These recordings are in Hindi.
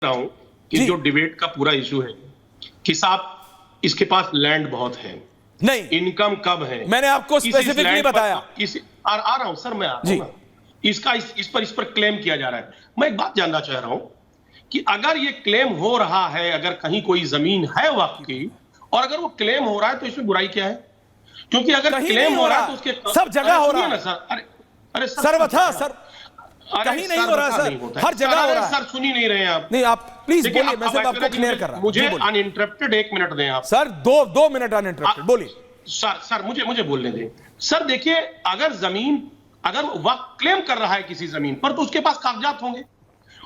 रहा हूं कि जो डिबेट का पूरा इशू है कि साहब इसके पास लैंड बहुत है, नहीं इनकम कब है, मैंने आपको स्पेसिफिकली बताया। आ रहा हूं सर, मैं आ रहा हूं ना। इस पर क्लेम किया जा रहा है। मैं एक बात जानना चाह रहा हूं कि अगर ये क्लेम हो रहा है, अगर कहीं कोई जमीन है वक्त की, और अगर वो क्लेम हो रहा है तो इसमें बुराई क्या है? क्योंकि अगर क्लेम हो रहा है तो उसके सब जगह हो रहा है ना सर। अरे सर्वथा सर, कहीं नहीं हो रहा सर, हर जगह हो रहा है सर। सुन ही नहीं रहे आप। नहीं आप प्लीज बोलिए, मैं सिर्फ आपको क्लियर कर रहा हूं। मुझे अनइंटरप्टेड 1 मिनट दें आप सर। दो मिनट अनइंटरप्टेड बोलिए सर। मुझे बोलने दें सर। देखिए, अगर वक्त क्लेम कर रहा है किसी जमीन पर तो उसके पास कागजात होंगे,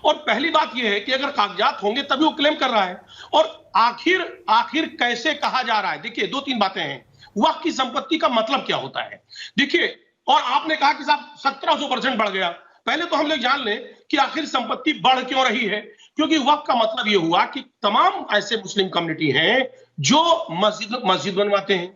और पहली बात यह है कि अगर कागजात होंगे तभी वो क्लेम कर रहा है। और आखिर कैसे कहा जा रहा है? देखिए, 2-3 बातें हैं। वक्त की संपत्ति का मतलब क्या होता है? देखिए, और आपने कहा कि साहब 1700% बढ़ गया। पहले तो हम लोग जान लें कि आखिर संपत्ति बढ़ क्यों रही है। क्योंकि वक्त का मतलब यह हुआ कि तमाम ऐसे मुस्लिम कम्युनिटी हैं जो मस्जिद बनवाते हैं,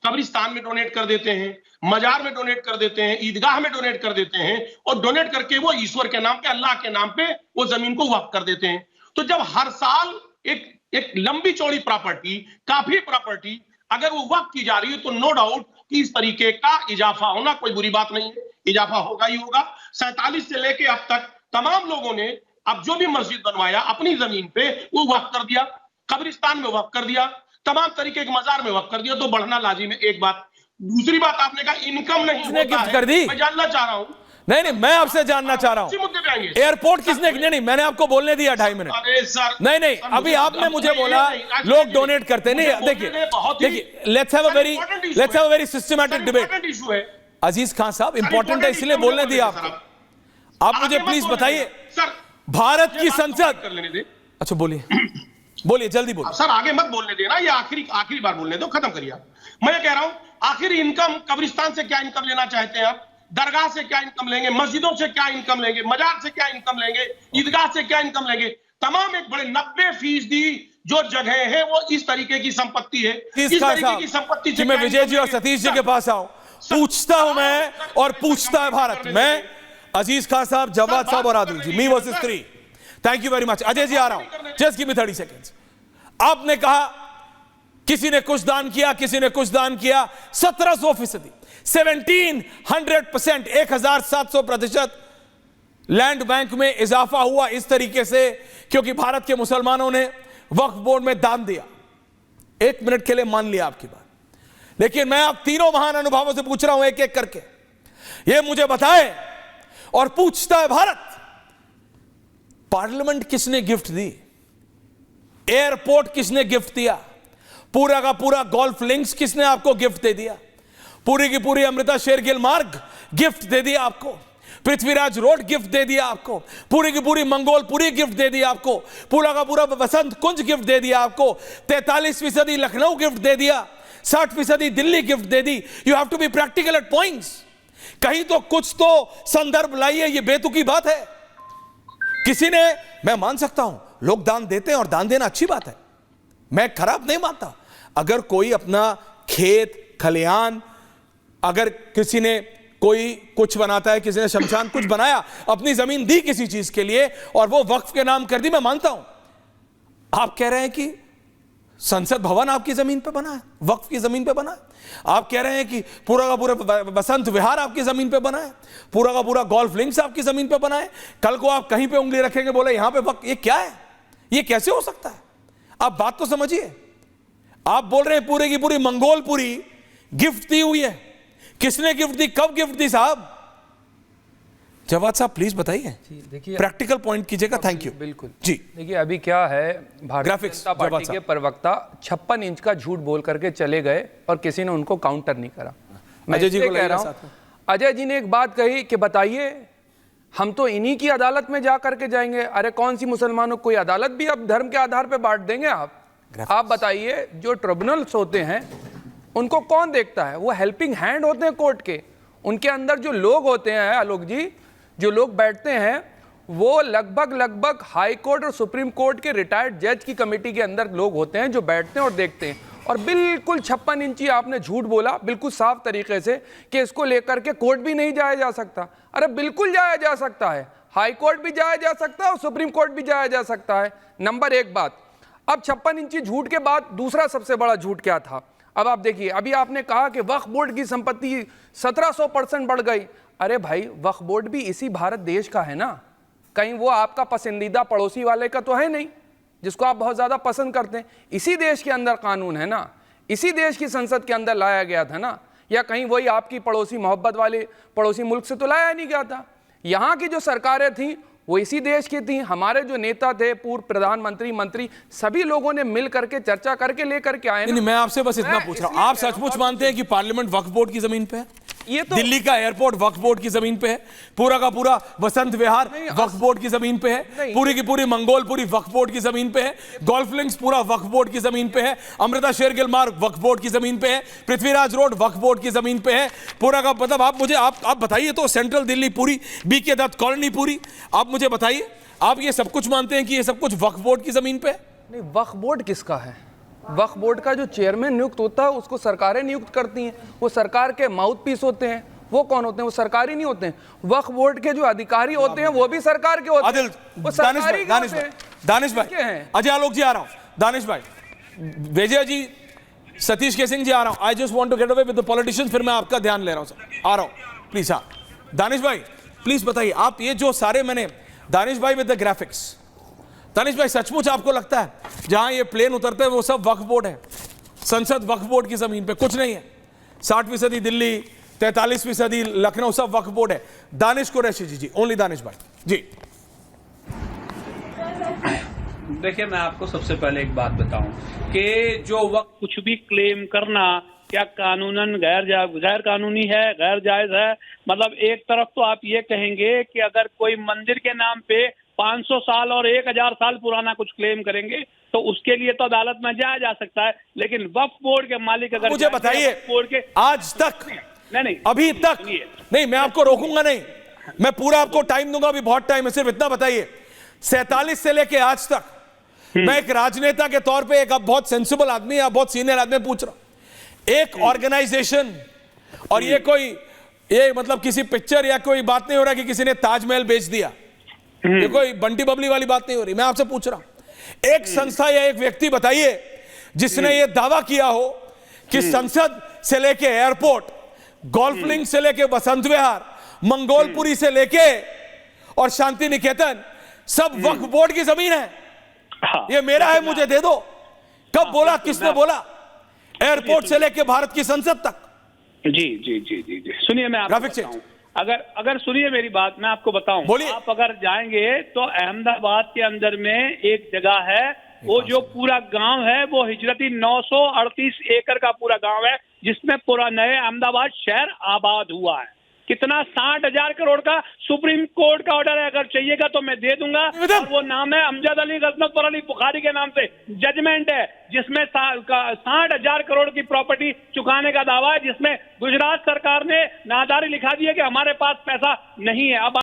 कब्रिस्तान में डोनेट कर देते हैं, मजार में डोनेट कर देते हैं, ईदगाह में डोनेट कर देते हैं, और डोनेट करके वो ईश्वर के नाम पे, अल्लाह के नाम पे वो जमीन को वक्फ कर देते हैं। तो जब हर साल एक लंबी चौड़ी प्रॉपर्टी, काफी प्रॉपर्टी अगर वो वक्फ की जा रही है तो नो डाउट कि इस तरीके का इजाफा होना कोई बुरी बात नहीं है। इजाफा होगा ही होगा। 47 से लेके अब तक तमाम लोगों ने अब जो भी मस्जिद बनवाया अपनी जमीन पे वो वक्फ कर दिया, कब्रिस्तान में वक्फ कर दिया, तमाम तरीके के मजार में वक्फ कर दिया, तो बढ़ना लाजिम है। एक बात। दूसरी बात, आपने कहा इनकम नहीं होता गिफ्ट कर दी। मैं जानना चाह रहा हूं। नहीं, मैं आपसे जानना चाह रहा हूं एयरपोर्ट किसने, नहीं मैंने आपको बोलने दिया 2.5 मिनट। अरे सर, नहीं अभी आपने मुझे बोला लोग डोनेट करते नहीं। देखिए, let's have a very systematic debate. Aziz Khan sahab, important है इसलिए बोलने दिया आपको। आप मुझे प्लीज बताइए, भारत की संसद। अच्छा बोलिए जल्दी बोलिए सर। आगे मत बोलने देना, ये आखिरी बार बोलने दो, खत्म करिए। मैं कह रहा हूं, आखिर इनकम कब्रिस्तान से क्या इनकम लेना चाहते हैं आप? दरगाह से क्या इनकम लेंगे? मस्जिदों से क्या इनकम लेंगे? मजार से क्या इनकम लेंगे? ईदगाह से क्या इनकम लेंगे? तमाम एक बड़े 90% जो जगह है वो इस तरीके की संपत्ति है। इस तरीके की संपत्ति से मैं विजय जी और सतीश जी के पास आऊं, पूछता हूं मैं, और पूछता है भारत। मैं, अजीज खान साहब, जवाद साहब और Adil ji, me versus 3। Thank you very much. Ajay ji आ रहा हूं, जस्ट गिव मी 30 सेकेंड्स। आपने कहा किसी ने कुछ दान किया, किसी ने कुछ दान किया। 1700%, 1700%, 1700% लैंड बैंक में इजाफा हुआ इस तरीके से क्योंकि भारत के मुसलमानों ने वक्फ बोर्ड में दान दिया। 1 मिनट के लिए मान लिया आपकी बात, लेकिन मैं आप तीनों महान अनुभवों से पूछ रहा हूं एक एक करके, ये मुझे बताए। और पूछता है भारत, पार्लियामेंट किसने गिफ्ट दी? एयरपोर्ट किसने गिफ्ट दिया? पूरा का पूरा गोल्फ लिंक्स किसने आपको गिफ्ट दे दिया? पूरी की पूरी अमृता शेरगिल मार्ग गिफ्ट दे दिया आपको। पृथ्वीराज रोड गिफ्ट दे दिया आपको। पूरी की पूरी मंगोलपुरी गिफ्ट दे दिया आपको। पूरा का पूरा बसंत कुंज गिफ्ट दे दिया आपको। 43% लखनऊ गिफ्ट दे दिया। 60% दिल्ली गिफ्ट दे दी। You have to be practical at points. कहीं तो कुछ तो संदर्भ लाइए, ये बेतुकी बात है। किसी ने, मैं मान सकता हूं लोग दान देते हैं और दान देना अच्छी बात है, मैं खराब नहीं मानता। अगर कोई अपना खेत खलिहान, अगर किसी ने कोई कुछ बनाता है, किसी ने शमशान कुछ बनाया, अपनी जमीन दी किसी चीज के लिए और वो वक्फ के नाम कर दी, मैं मानता हूं। आप कह रहे हैं कि संसद भवन आपकी जमीन पे बना है, वक्फ की जमीन पे बना है। आप कह रहे हैं कि पूरा का पूरा बसंत विहार आपकी जमीन पे बना है, पूरा का पूरा गोल्फ लिंक्स आपकी जमीन पे बना है। कल को आप कहीं पे उंगली रखेंगे, बोले यहां पे वक्फ, ये क्या है? ये कैसे हो सकता है? आप बात तो समझिए। आप बोल रहे हैं पूरे की पूरी मंगोलपुरी गिफ्ट दी हुई है। किसने गिफ्ट दी, कब गिफ्ट दी साहब? जवाद साहब प्लीज बताइए, देखिए प्रैक्टिकल पॉइंट कीजिएगा। Thank you. बिल्कुल जी। देखिए, अभी क्या है, भारतीय जनता पार्टी के प्रवक्ता 56 इंच का झूठ बोल करके चले गए और किसी ने उनको काउंटर नहीं करा। मैं अजय जी को कह रहा हूं, अजय जी ने एक बात कही कि बताइए हम तो इन्हीं की अदालत में जा करके जाएंगे। अरे कौन सी मुसलमानों कोई अदालत भी अब धर्म के आधार पर बांट देंगे आप बताइए। जो ट्रिब्यूनल्स होते हैं उनको कौन देखता है? वो हेल्पिंग हैंड होते हैं कोर्ट के। उनके अंदर जो लोग होते हैं, आलोक जी, जो लोग बैठते हैं, वो लगभग हाई कोर्ट और सुप्रीम कोर्ट के रिटायर्ड जज की कमेटी के अंदर लोग होते हैं जो बैठते हैं और देखते हैं। और बिल्कुल 56 इंची आपने झूठ बोला बिल्कुल साफ तरीके से कि इसको लेकर के कोर्ट भी नहीं जाया जा सकता। अरे बिल्कुल जाया जा सकता है। हाई कोर्ट भी जाया जा सकता है और सुप्रीम कोर्ट भी जाया जा सकता है। नंबर एक बात। अब 56 इंची झूठ के बाद दूसरा सबसे बड़ा झूठ क्या था? अब आप देखिए, अभी आपने कहा कि वक्फ बोर्ड की संपत्ति 1700% बढ़ गई। अरे भाई, वक्फ बोर्ड भी इसी भारत देश का है ना, कहीं वो आपका पसंदीदा पड़ोसी वाले का तो है नहीं जिसको आप बहुत ज्यादा पसंद करते हैं। इसी देश के अंदर कानून है ना, इसी देश की संसद के अंदर लाया गया था ना, या कहीं वही आपकी पड़ोसी मोहब्बत वाले पड़ोसी मुल्क से तो लाया नहीं गया था। यहाँ की जो सरकारें थी वो इसी देश की थी। हमारे जो नेता थे, पूर्व प्रधानमंत्री, मंत्री, सभी लोगों ने मिल करके चर्चा करके लेकर के आए। नहीं, मैं आपसे बस इतना पूछ रहा हूं, आप सचमुच मानते हैं कि पार्लियामेंट वक्फ बोर्ड की जमीन पे है? ये तो दिल्ली का एयरपोर्ट वक्फ बोर्ड की जमीन पे है, पूरा का पूरा वसंत विहार वक्फ बोर्ड की जमीन पे है, पूरी की पूरी मंगोलपुरी वक्फ बोर्ड की जमीन पे है, गोल्फ लिंक्स पूरा वक्फ बोर्ड की जमीन पे है, अमृता शेरगिल मार्ग वक्फ बोर्ड की जमीन पे है, पृथ्वीराज रोड वक्फ बोर्ड की जमीन पे है, पूरा का मतलब आप मुझे आप बताइए तो, सेंट्रल दिल्ली पूरी, बीके दत्त कॉलोनी पूरी, आप मुझे बताइए, आप ये सब कुछ मानते हैं कि ये सब कुछ वक्फ बोर्ड की जमीन पे है? नहीं, वक्फ बोर्ड किसका है? वक्फ बोर्ड का जो चेयरमैन नियुक्त होता है उसको सरकारें नियुक्त करती हैं, वो सरकार के माउथ पीस होते हैं। वो कौन होते हैं? वो सरकारी नहीं होते हैं। वक्फ बोर्ड के जो अधिकारी होते हैं वो भी सरकार के होते हैं, वो सरकारी के होते हैं। दानिश भाई, अजय आलोक जी आ रहा हूं, दानिश भाई, विजय जी, सतीश के सिंह जी आ रहा हूं। I just want to get away with the politicians, फिर मैं आपका ध्यान ले रहा हूं सर, आ रहा हूं प्लीज। हाँ दानिश भाई प्लीज बताइए, आप ये जो सारे मैंने, दानिश भाई विद द ग्राफिक्स, दानिश भाई सचमुच आपको लगता है जहां ये प्लेन उतरते हैं वो सब वक्फ बोर्ड है? संसद वक्फ बोर्ड की जमीन पे कुछ नहीं है। 60% दिल्ली, 43% लखनऊ, सब वक्फ बोर्ड है। दानिश कुरैशी जी, ओनली दानिश भाई जी। देखिए, मैं आपको सबसे पहले एक बात बताऊं कि जो वक्त कुछ भी क्लेम करना क्या कानूनन गैर कानूनी है, गैर जायज है? मतलब एक तरफ तो आप ये कहेंगे कि अगर कोई मंदिर के नाम पे 500 साल और 1000 साल पुराना कुछ क्लेम करेंगे तो उसके लिए तो अदालत में जाया जा सकता है, लेकिन वक्फ बोर्ड के मालिक अगर मुझे बताइए, बोर्ड के आज तक नहीं, अभी तक नहीं, मैं आपको रोकूंगा नहीं, मैं पूरा आपको टाइम दूंगा, अभी बहुत टाइम है, सिर्फ इतना बताइए 47 से लेके आज तक, मैं एक राजनेता के तौर पे, एक आप बहुत सेंसिबल आदमी, आप बहुत सीनियर आदमी, पूछ रहा हूं, एक ऑर्गेनाइजेशन, और ये मतलब किसी पिक्चर या कोई बात नहीं हो रहा कि किसी ने ताजमहल बेच दिया, ये कोई बंटी बबली वाली बात नहीं हो रही, मैं आपसे पूछ रहा हूं, एक संस्था या एक व्यक्ति बताइए जिसने ये दावा किया हो कि संसद से लेके एयरपोर्ट, गोल्फ लिंक से लेके बसंत विहार, मंगोलपुरी से लेके और शांति निकेतन सब वक्फ बोर्ड की जमीन है, ये मेरा है, मुझे दे दो। कब बोला, किसने बोला? एयरपोर्ट से लेके भारत की संसद तक। जी जी जी जी जी, सुनिए, मैं आपको बताऊं, अगर सुनिए मेरी बात, मैं आपको बताऊं, आप अगर जाएंगे तो अहमदाबाद के अंदर में एक जगह है, वो जो पूरा गांव है वो हिजरती 938 एकड़ का पूरा गांव है, जिसमें पूरा नए अहमदाबाद शहर आबाद हुआ है। कितना? 60,000 करोड़ का सुप्रीम कोर्ट का ऑर्डर है, अगर चाहिएगा तो मैं दे दूंगा, और वो नाम है अमजद अली गजनफर अली बुखारी के नाम से जजमेंट है, जिसमें 60,000 करोड़ की प्रॉपर्टी चुकाने का दावा है, जिसमें गुजरात सरकार ने नादारी लिखा दी है कि हमारे पास पैसा नहीं है। अब